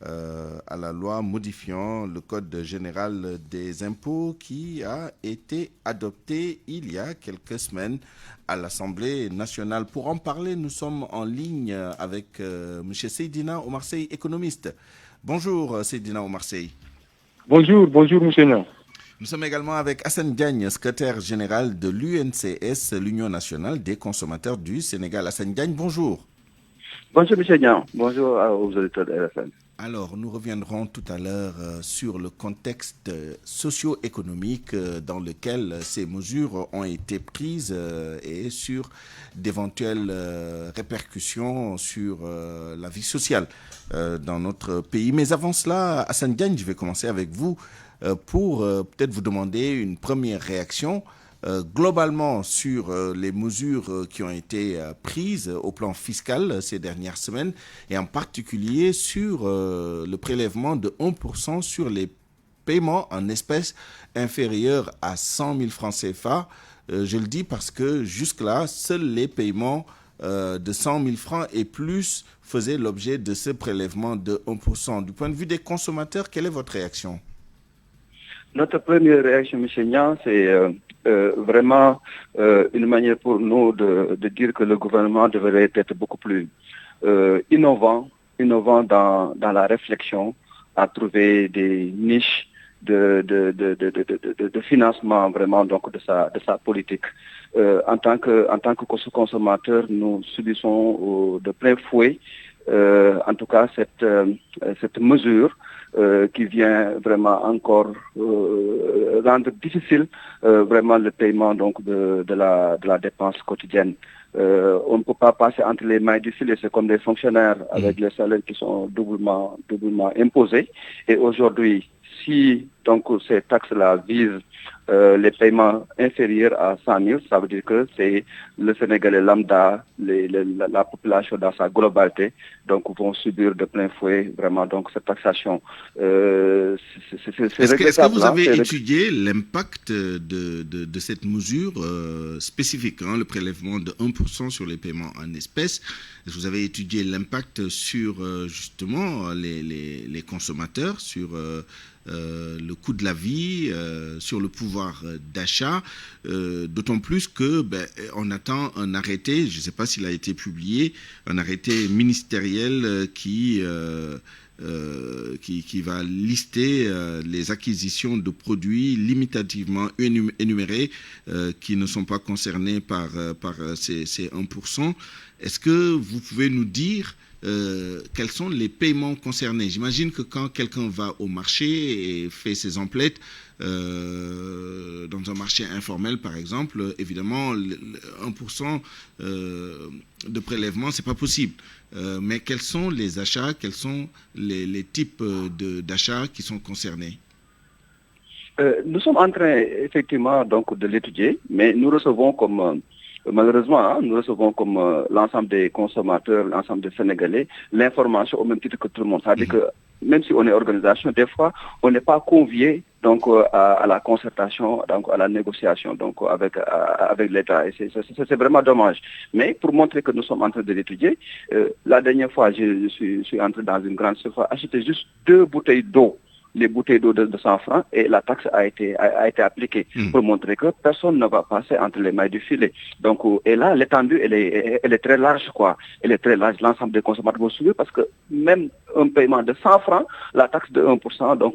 à la loi modifiant le Code général des impôts qui a été adopté il y a quelques semaines à l'Assemblée nationale. Pour en parler, nous sommes en ligne avec M. Seydina Omar Sey, économiste. Bonjour Seydina Omar Sey. Bonjour M. Nous sommes également avec Hassan Diagne, secrétaire général de l'UNCS, l'Union nationale des consommateurs du Sénégal. Hassan Diagne, bonjour. Bonjour M. Diagne, bonjour aux auditeurs de RFM. Alors, nous reviendrons tout à l'heure sur le contexte socio-économique dans lequel ces mesures ont été prises et sur d'éventuelles répercussions sur la vie sociale dans notre pays. Mais avant cela, Hassan Diagne, je vais commencer avec vous pour peut-être vous demander une première réaction globalement sur les mesures qui ont été prises au plan fiscal ces dernières semaines et en particulier sur le prélèvement de 1% sur les paiements en espèces inférieurs à 100 000 francs CFA. Je le dis parce que jusque-là, seuls les paiements de 100 000 francs et plus faisaient l'objet de ce prélèvement de 1%. Du point de vue des consommateurs, quelle est votre réaction ? Notre première réaction, M. Nian, c'est vraiment une manière pour nous de dire que le gouvernement devrait être beaucoup plus innovant dans la réflexion, à trouver des niches de financement vraiment donc de sa politique. En tant que consommateur, nous subissons de plein fouet en tout cas cette mesure qui vient vraiment encore rendre difficile vraiment le paiement donc de la dépense quotidienne. On ne peut pas passer entre les mailles du filet, c'est comme des fonctionnaires avec les salaires qui sont doublement imposés. Et aujourd'hui, si donc ces taxes-là visent les paiements inférieurs à 100 000, ça veut dire que c'est le Sénégalais lambda, la population dans sa globalité, donc vont subir de plein fouet vraiment donc cette taxation. Est-ce que vous avez étudié l'impact de cette mesure spécifique, le prélèvement de 1% sur les paiements en espèces? Est-ce que vous avez étudié l'impact sur justement les consommateurs, sur le coût de la vie, sur le pouvoir d'achat, d'autant plus que on attend un arrêté, je ne sais pas s'il a été publié, un arrêté ministériel qui va lister les acquisitions de produits limitativement énumérés qui ne sont pas concernés par ces 1%. Est-ce que vous pouvez nous dire quels sont les paiements concernés? J'imagine que quand quelqu'un va au marché et fait ses emplettes dans un marché informel, par exemple, évidemment, 1% de prélèvement, c'est pas possible. Mais quels sont les achats, quels sont les types d'achats qui sont concernés? Nous sommes en train, effectivement, donc, de l'étudier, mais nous recevons comme... Malheureusement, nous recevons comme l'ensemble des consommateurs, l'ensemble des Sénégalais, l'information au même titre que tout le monde. C'est-à-dire que même si on est organisation, des fois, on n'est pas convié donc à la concertation, donc à la négociation, donc avec l'État. Et c'est vraiment dommage. Mais pour montrer que nous sommes en train de l'étudier, la dernière fois, je suis entré dans une grande surface, acheter juste 2 bouteilles d'eau. Les bouteilles d'eau de 100 francs et la taxe a été appliquée pour montrer que personne ne va passer entre les mailles du filet. Donc, et là, l'étendue, elle est très large, quoi. Elle est très large. L'ensemble des consommateurs vont suivre parce que même un paiement de 100 francs, la taxe de 1%, donc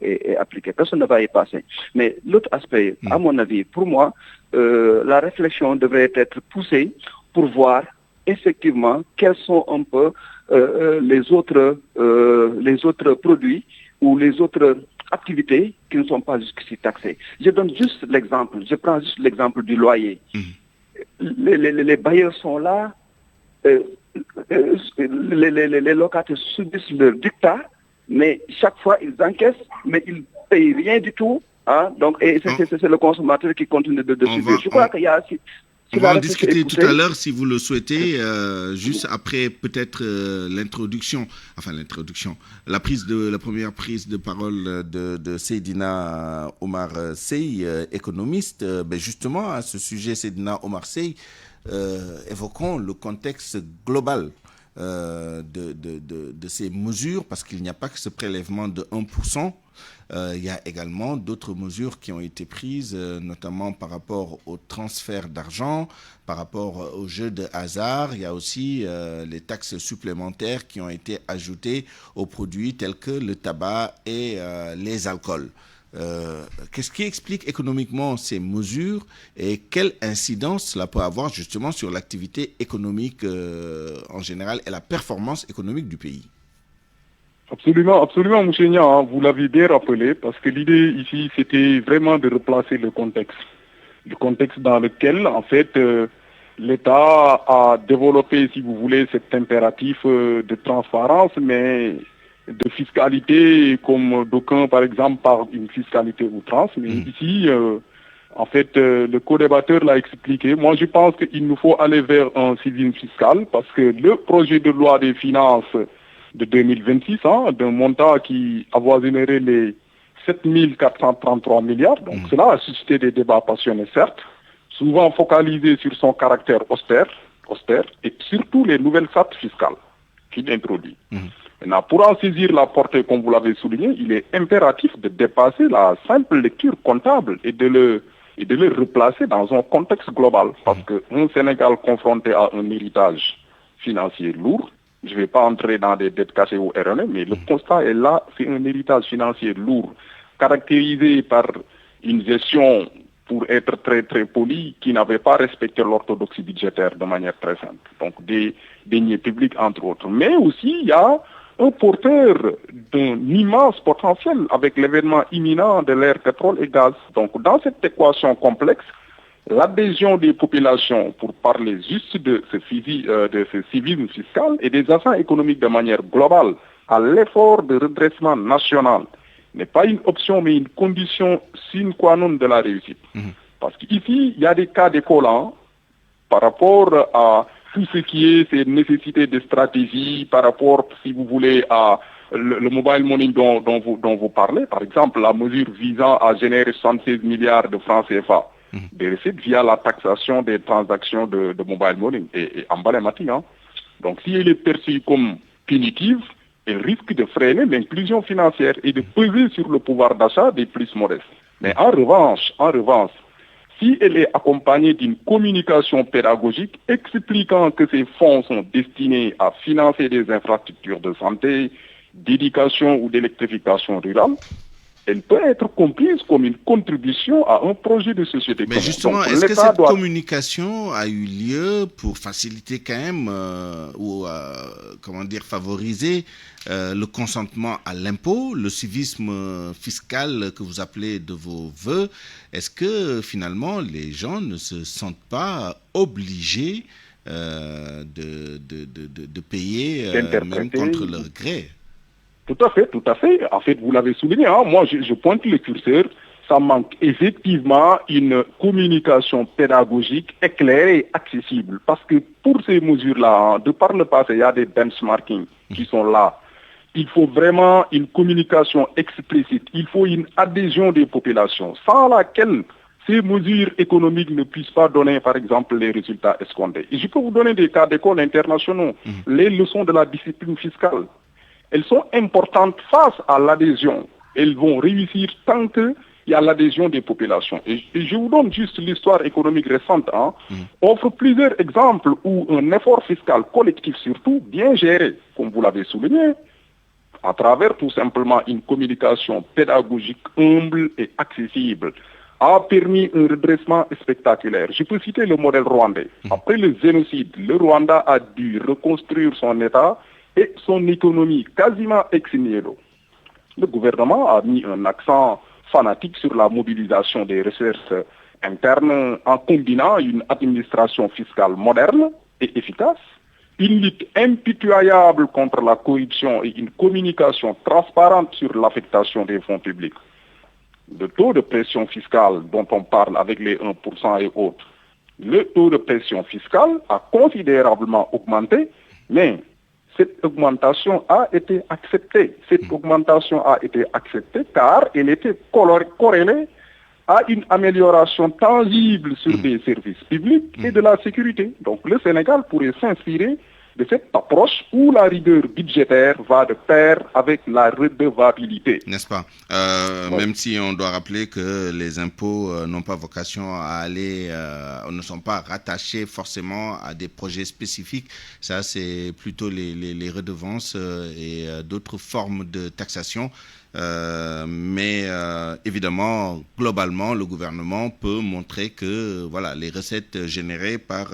est appliquée. Personne ne va y passer. Mais l'autre aspect, à mon avis, pour moi, la réflexion devrait être poussée pour voir effectivement quels sont un peu les autres produits ou les autres activités qui ne sont pas jusqu'ici taxées. Je donne juste l'exemple, je prends juste l'exemple du loyer. Les bailleurs sont là, les locataires subissent leur dictat, mais chaque fois ils encaissent, mais ils ne payent rien du tout. Donc, et c'est le consommateur qui continue de subir. Je crois qu'il y a... On va en discuter tout à l'heure si vous le souhaitez, juste après peut-être la première prise de parole de Seydina Omar Sey, économiste. Justement, à ce sujet, Seydina Omar Sey, évoquons le contexte global de ces mesures, parce qu'il n'y a pas que ce prélèvement de 1%. Il y a également d'autres mesures qui ont été prises, notamment par rapport au transfert d'argent, par rapport aux jeux de hasard. Il y a aussi les taxes supplémentaires qui ont été ajoutées aux produits tels que le tabac et les alcools. Qu'est-ce qui explique économiquement ces mesures et quelle incidence cela peut avoir justement sur l'activité économique en général et la performance économique du pays? Absolument, absolument, M. Nia, vous l'avez bien rappelé, parce que l'idée ici, c'était vraiment de replacer le contexte dans lequel, en fait, l'État a développé, si vous voulez, cet impératif de transparence, mais de fiscalité, comme d'aucuns, par exemple, parlent d'une fiscalité outrance. Mais ici, en fait, le co-débatteur l'a expliqué. Moi, je pense qu'il nous faut aller vers un civisme fiscal, parce que le projet de loi des finances de 2026, d'un montant qui avoisinerait les 7 433 milliards. Donc cela a suscité des débats passionnés, certes, souvent focalisés sur son caractère austère, et surtout les nouvelles chartes fiscales qu'il introduit. Maintenant, pour en saisir la portée, comme vous l'avez souligné, il est impératif de dépasser la simple lecture comptable et de le replacer dans un contexte global. Parce qu'un Sénégal confronté à un héritage financier lourd, je ne vais pas entrer dans des dettes cachées ou erronées, mais le constat est là, c'est un héritage financier lourd, caractérisé par une gestion, pour être très très poli, qui n'avait pas respecté l'orthodoxie budgétaire de manière très simple. Donc des deniers publics entre autres. Mais aussi, il y a un porteur d'un immense potentiel avec l'événement imminent de l'ère pétrole et gaz. Donc dans cette équation complexe, l'adhésion des populations, pour parler juste de ce civisme fiscal et des agents économiques de manière globale à l'effort de redressement national n'est pas une option mais une condition sine qua non de la réussite. Parce qu'ici, il y a des cas d'école par rapport à tout ce qui est ces nécessités de stratégie, par rapport, si vous voulez, à le mobile money dont vous parlez. Par exemple, la mesure visant à générer 76 milliards de francs CFA des recettes via la taxation des transactions de mobile money et emblématique. Donc, si elle est perçue comme punitive, elle risque de freiner l'inclusion financière et de peser sur le pouvoir d'achat des plus modestes. Mais en revanche, si elle est accompagnée d'une communication pédagogique expliquant que ces fonds sont destinés à financer des infrastructures de santé, d'éducation ou d'électrification rurale, elle peut être comprise comme une contribution à un projet de société. Mais justement, est-ce que cette communication a eu lieu pour faciliter quand même favoriser le consentement à l'impôt, le civisme fiscal que vous appelez de vos voeux? Est-ce que finalement les gens ne se sentent pas obligés de payer même contre leur gré? Tout à fait. En fait, vous l'avez souligné, moi je pointe le curseur, ça manque effectivement une communication pédagogique éclairée, accessible. Parce que pour ces mesures-là, de par le passé, il y a des benchmarking qui sont là. Il faut vraiment une communication explicite, il faut une adhésion des populations, sans laquelle ces mesures économiques ne puissent pas donner, par exemple, les résultats escomptés. Et je peux vous donner des cas d'écoles internationaux, les leçons de la discipline fiscale. Elles sont importantes face à l'adhésion. Elles vont réussir tant qu'il y a l'adhésion des populations. Et je vous donne juste l'histoire économique récente. Offre plusieurs exemples où un effort fiscal collectif surtout, bien géré, comme vous l'avez souligné, à travers tout simplement une communication pédagogique humble et accessible, a permis un redressement spectaculaire. Je peux citer le modèle rwandais. Après le génocide, le Rwanda a dû reconstruire son État et son économie quasiment ex nihilo. Le gouvernement a mis un accent fanatique sur la mobilisation des ressources internes en combinant une administration fiscale moderne et efficace, une lutte impitoyable contre la corruption et une communication transparente sur l'affectation des fonds publics. Le taux de pression fiscale dont on parle avec les 1% et autres, le taux de pression fiscale a considérablement augmenté, mais cette augmentation a été acceptée. Cette augmentation a été acceptée car elle était corrélée à une amélioration tangible sur des services publics et de la sécurité. Donc le Sénégal pourrait s'inspirer de cette approche où la rigueur budgétaire va de pair avec la redevabilité. N'est-ce pas? Même si on doit rappeler que les impôts n'ont pas vocation à aller, ne sont pas rattachés forcément à des projets spécifiques. Ça, c'est plutôt les redevances et d'autres formes de taxation. Mais évidemment, globalement, le gouvernement peut montrer que voilà, les recettes générées par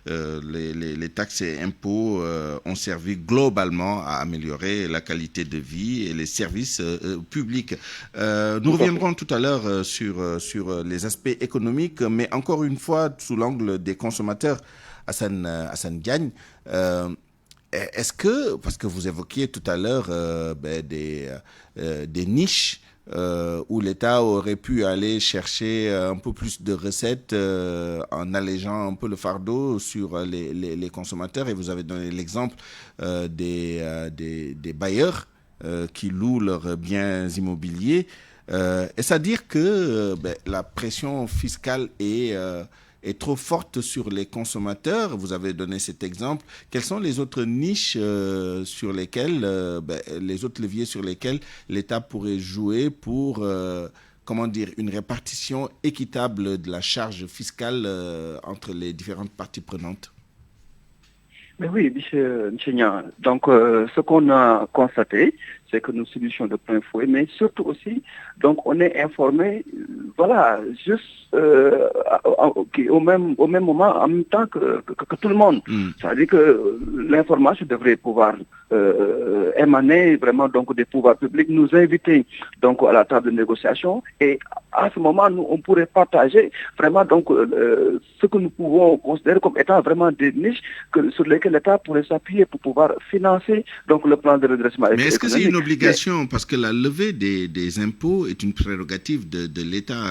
les taxes et impôts ont servi globalement à améliorer la qualité de vie et les services publics. Nous reviendrons tout à l'heure sur les aspects économiques, mais encore une fois, sous l'angle des consommateurs, Assane Diagne, est-ce que, parce que vous évoquiez tout à l'heure des niches où l'État aurait pu aller chercher un peu plus de recettes en allégeant un peu le fardeau sur les consommateurs, et vous avez donné l'exemple des bailleurs qui louent leurs biens immobiliers. Est-ce à dire que la pression fiscale est trop forte sur les consommateurs? Vous avez donné cet exemple. Quelles sont les autres niches sur lesquelles, les autres leviers sur lesquels l'État pourrait jouer pour, une répartition équitable de la charge fiscale entre les différentes parties prenantes? Mais oui, M. Nia. Donc, ce qu'on a constaté, c'est que nous subissons de plein fouet, mais surtout aussi, donc, on est informé, juste au même moment, en même temps que tout le monde. C'est-à-dire que l'information devrait pouvoir émaner vraiment donc des pouvoirs publics, nous inviter donc à la table de négociation, et à ce moment, nous, on pourrait partager vraiment donc ce que nous pouvons considérer comme étant vraiment des niches sur lesquelles l'État pourrait s'appuyer pour pouvoir financer donc le plan de redressement économique. Mais est-ce que c'est une obligation? Parce que la levée des impôts est une prérogative de l'État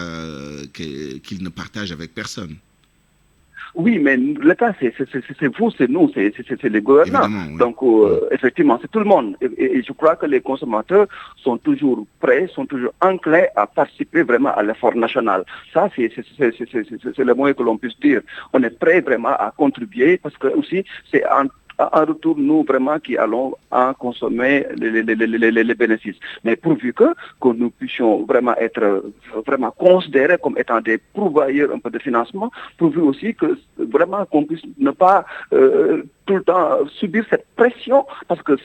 qu'il ne partage avec personne. Oui, mais l'État, c'est vous, c'est nous, c'est les gouvernants. Oui. Donc, effectivement, c'est tout le monde. Et je crois que les consommateurs sont toujours prêts, sont toujours enclins à participer vraiment à l'effort national. Ça, c'est le moyen que l'on puisse dire. On est prêt vraiment à contribuer parce que aussi, c'est en retour, nous, vraiment, qui allons en consommer les bénéfices. Mais pourvu que nous puissions vraiment être vraiment considérés comme étant des pourvoyeurs un peu de financement, pourvu aussi que vraiment qu'on puisse ne pas tout le temps subir cette pression, parce que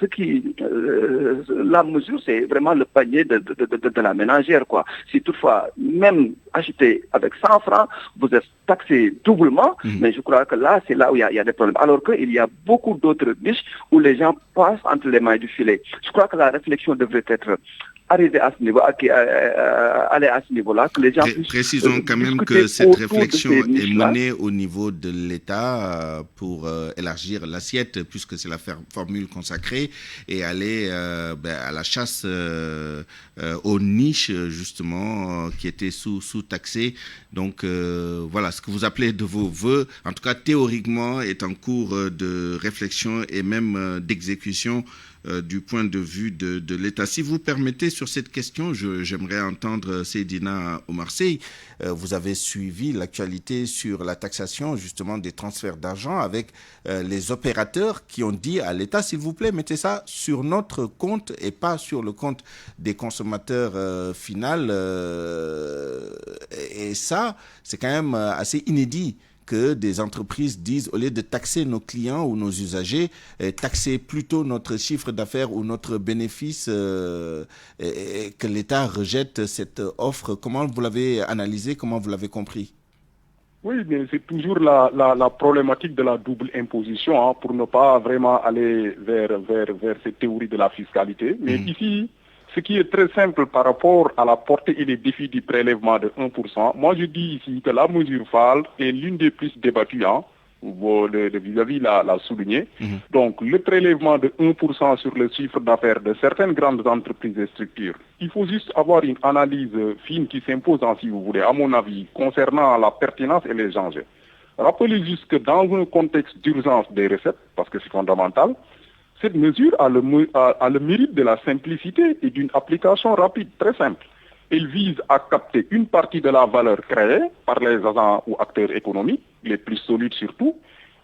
la mesure, c'est vraiment le panier de la ménagère, quoi. Si toutefois, même acheter avec 100 francs, vous êtes taxé doublement, mais je crois que là, c'est là où il y a des problèmes. Alors qu'il y a beaucoup d'autres niches où les gens passent entre les mailles du filet. Je crois que la réflexion devrait être arriver à ce niveau, aller à ce niveau-là, que les gens puissent... Précisons quand même que cette réflexion est menée au niveau de l'État pour élargir l'assiette, puisque c'est la formule consacrée, et aller à la chasse aux niches, justement, qui étaient sous-taxées. Donc, voilà, ce que vous appelez de vos voeux, en tout cas théoriquement, est en cours de réflexion et même d'exécution du point de vue de l'État. Si vous permettez, sur cette question, j'aimerais entendre Seydina Omarsey. Vous avez suivi l'actualité sur la taxation, justement, des transferts d'argent avec les opérateurs qui ont dit à l'État, s'il vous plaît, mettez ça sur notre compte et pas sur le compte des consommateurs final. Et ça, c'est quand même assez inédit que des entreprises disent, au lieu de taxer nos clients ou nos usagers, taxer plutôt notre chiffre d'affaires ou notre bénéfice, et que l'État rejette cette offre. Comment vous l'avez analysé, comment vous l'avez compris? Oui, mais c'est toujours la problématique de la double imposition, pour ne pas vraiment aller vers cette théorie de la fiscalité. Mais ici, ce qui est très simple par rapport à la portée et les défis du prélèvement de 1%, moi je dis ici que la mesure phare est l'une des plus débattues, vis-à-vis l'a souligné. Donc le prélèvement de 1% sur le chiffre d'affaires de certaines grandes entreprises et structures, il faut juste avoir une analyse fine qui s'impose, si vous voulez, à mon avis, concernant la pertinence et les enjeux. Rappelez juste que dans un contexte d'urgence des recettes, parce que c'est fondamental, cette mesure a le mérite de la simplicité et d'une application rapide, très simple. Elle vise à capter une partie de la valeur créée par les agents ou acteurs économiques, les plus solides surtout,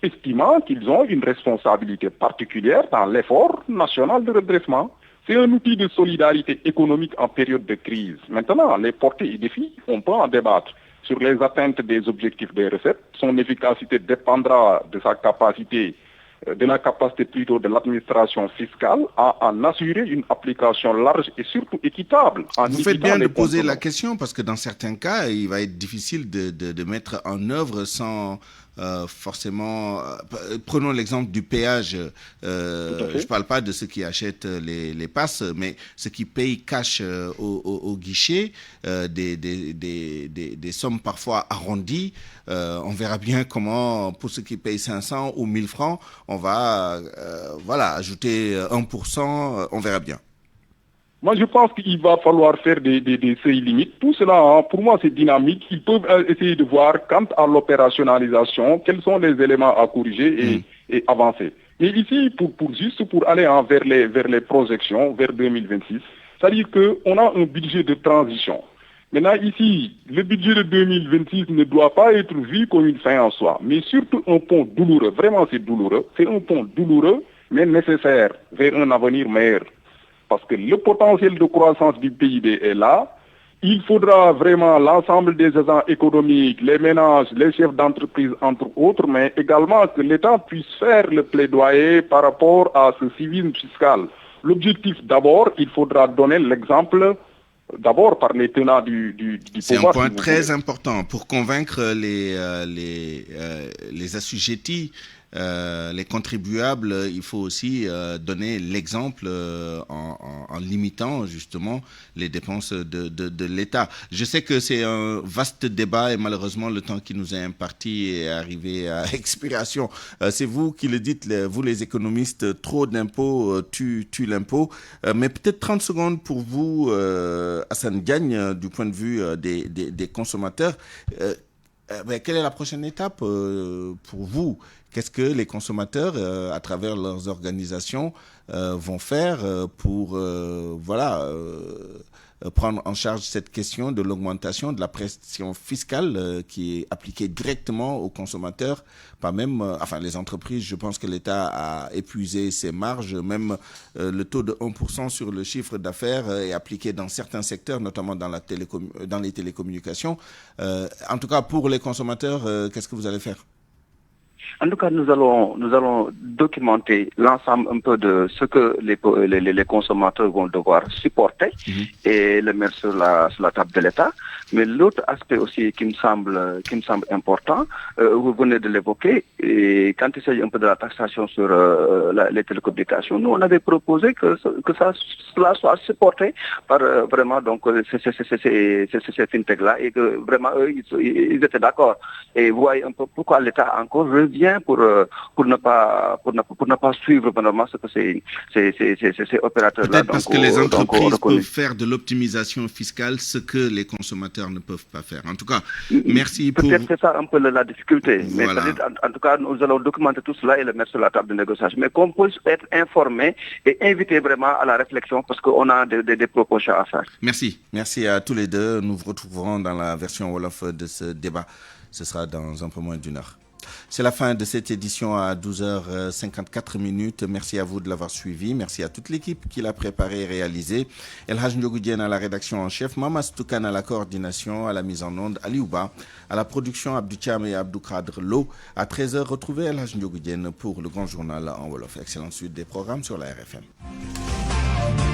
estimant qu'ils ont une responsabilité particulière dans l'effort national de redressement. C'est un outil de solidarité économique en période de crise. Maintenant, les portées et défis, on peut en débattre. Sur les atteintes des objectifs des recettes, son efficacité dépendra de sa capacité, de la capacité plutôt de l'administration fiscale à en assurer une application large et surtout équitable. Vous faites bien de poser la question parce que dans certains cas, il va être difficile de mettre en œuvre sans forcément... prenons l'exemple du péage. Je ne parle pas de ceux qui achètent les passes, mais ceux qui payent cash au guichet, des sommes parfois arrondies. On verra bien comment, pour ceux qui payent 500 ou 1000 francs, on va ajouter 1%, on verra bien. Moi, je pense qu'il va falloir faire des seuils limites. Tout cela, pour moi, c'est dynamique. Ils peuvent essayer de voir, quant à l'opérationnalisation, quels sont les éléments à corriger et avancer. Et ici, pour aller vers les projections, vers 2026, c'est-à-dire qu'on a un budget de transition. Maintenant, ici, le budget de 2026 ne doit pas être vu comme une fin en soi, mais surtout un pont douloureux. Vraiment, c'est douloureux. C'est un pont douloureux, mais nécessaire vers un avenir meilleur. Parce que le potentiel de croissance du PIB est là. Il faudra vraiment l'ensemble des agents économiques, les ménages, les chefs d'entreprise, entre autres, mais également que l'État puisse faire le plaidoyer par rapport à ce civisme fiscal. L'objectif d'abord, il faudra donner l'exemple d'abord par les tenants du pouvoir. C'est un point très important pour convaincre les assujettis, les contribuables. Il faut aussi donner l'exemple en limitant justement les dépenses de l'État. Je sais que c'est un vaste débat et malheureusement le temps qui nous est imparti est arrivé à expiration. C'est vous qui le dites, vous les économistes, trop d'impôts tue l'impôt. Mais peut-être 30 secondes pour vous, Hassan Diagne, du point de vue des consommateurs. Quelle est la prochaine étape pour vous? Qu'est-ce que les consommateurs, à travers leurs organisations, vont faire pour prendre en charge cette question de l'augmentation de la pression fiscale qui est appliquée directement aux consommateurs, pas même, les entreprises. Je pense que l'État a épuisé ses marges, même le taux de 1% sur le chiffre d'affaires est appliqué dans certains secteurs, notamment dans les télécommunications. En tout cas, pour les consommateurs, qu'est-ce que vous allez faire? En tout cas, nous allons documenter l'ensemble un peu de ce que les consommateurs vont devoir supporter et le mettre sur la table de l'État. Mais l'autre aspect aussi qui me semble important, vous venez de l'évoquer, et quand il s'agit un peu de la taxation sur les télécommunications, nous on avait proposé que cela soit supporté par vraiment donc ces fintech-là et que vraiment eux ils étaient d'accord. Et vous voyez un peu pourquoi l'État encore revient pour ne pas suivre vraiment ce que ces opérateurs-là. Peut-être parce que les entreprises peuvent faire de l'optimisation fiscale ce que les consommateurs ne peuvent pas faire. En tout cas, merci pour... Peut-être c'est ça un peu la difficulté. Voilà. Mais en tout cas, nous allons documenter tout cela et le mettre sur la table de négociation. Mais qu'on puisse être informé et invité vraiment à la réflexion parce qu'on a des propositions à faire. Merci. Merci à tous les deux. Nous vous retrouverons dans la version Wolof de ce débat. Ce sera dans un peu moins d'une heure. C'est la fin de cette édition à 12h54. Merci à vous de l'avoir suivi. Merci à toute l'équipe qui l'a préparé et réalisé. El Hadj Ndiogou Diène à la rédaction en chef, Mamas Toukan à la coordination, à la mise en onde, Aliouba, à la production, Abdou Thiam et Abdou Khadr Lo. À 13h, retrouvez El Hadj Ndiogou Diène pour le grand journal en Wolof. Excellente suite des programmes sur la RFM.